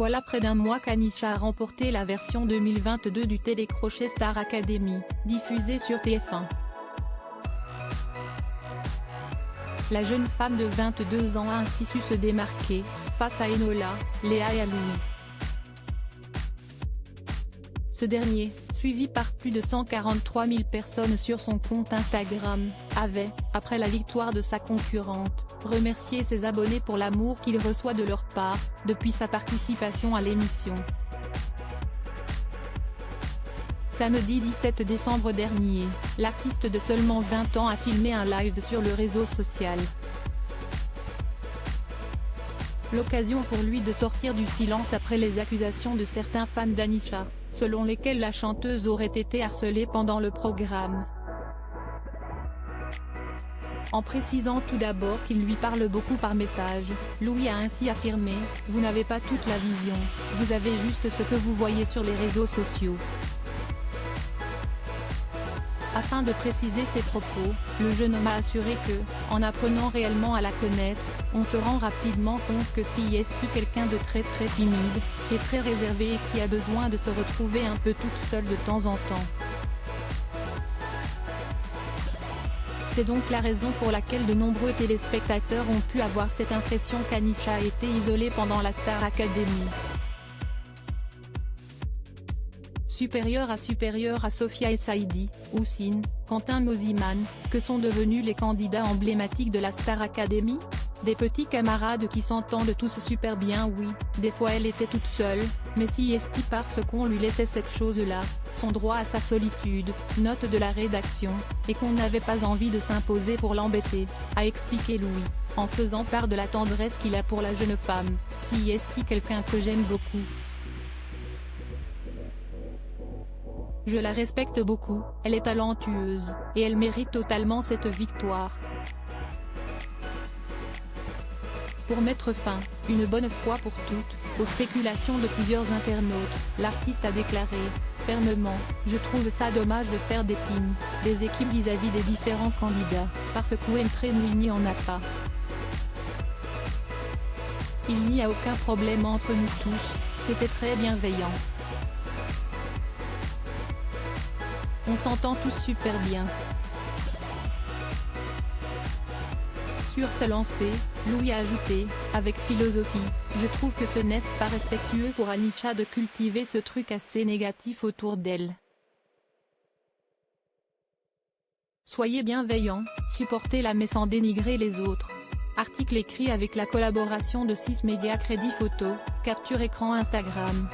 Voilà près d'un mois qu'Anisha a remporté la version 2022 du télécrochet Star Academy, diffusé sur TF1. La jeune femme de 22 ans a ainsi su se démarquer, face à Enola, Léa et à Louis. Ce dernier, suivi par plus de 143 000 personnes sur son compte Instagram, avait, après la victoire de sa concurrente, remercié ses abonnés pour l'amour qu'il reçoit de leur part, depuis sa participation à l'émission. Samedi 17 décembre dernier, l'artiste de seulement 20 ans a filmé un live sur le réseau social. L'occasion pour lui de sortir du silence après les accusations de certains fans d'Anisha, selon lesquels la chanteuse aurait été harcelée pendant le programme. En précisant tout d'abord qu'il lui parle beaucoup par message, Louis a ainsi affirmé « Vous n'avez pas toute la vision, vous avez juste ce que vous voyez sur les réseaux sociaux ». Afin de préciser ses propos, le jeune homme a assuré que, en apprenant réellement à la connaître, on se rend rapidement compte que si est quelqu'un de très timide, qui est très réservé et qui a besoin de se retrouver un peu toute seule de temps en temps. C'est donc la raison pour laquelle de nombreux téléspectateurs ont pu avoir cette impression qu'Anisha a été isolée pendant la Star Academy. Supérieure à Sophia et Saïdi, Houssine, Quentin Mosiman, que sont devenus les candidats emblématiques de la Star Academy? Des petits camarades qui s'entendent tous super bien. Oui, des fois elle était toute seule, mais si est parce qu'on lui laissait cette chose-là, son droit à sa solitude, note de la rédaction, et qu'on n'avait pas envie de s'imposer pour l'embêter, a expliqué Louis, en faisant part de la tendresse qu'il a pour la jeune femme. Si est quelqu'un que j'aime beaucoup. Je la respecte beaucoup, elle est talentueuse, et elle mérite totalement cette victoire. Pour mettre fin, une bonne fois pour toutes, aux spéculations de plusieurs internautes, l'artiste a déclaré, fermement, je trouve ça dommage de faire des teams, des équipes vis-à-vis des différents candidats, parce qu'entre nous il n'y en a pas. Il n'y a aucun problème entre nous tous, c'était très bienveillant. On s'entend tous super bien. Sur ce lancer, Louis a ajouté, avec philosophie, je trouve que ce n'est pas respectueux pour Anisha de cultiver ce truc assez négatif autour d'elle. Soyez bienveillants, supportez-la mais sans dénigrer les autres. Article écrit avec la collaboration de 6 médias Crédit Photo, capture écran Instagram.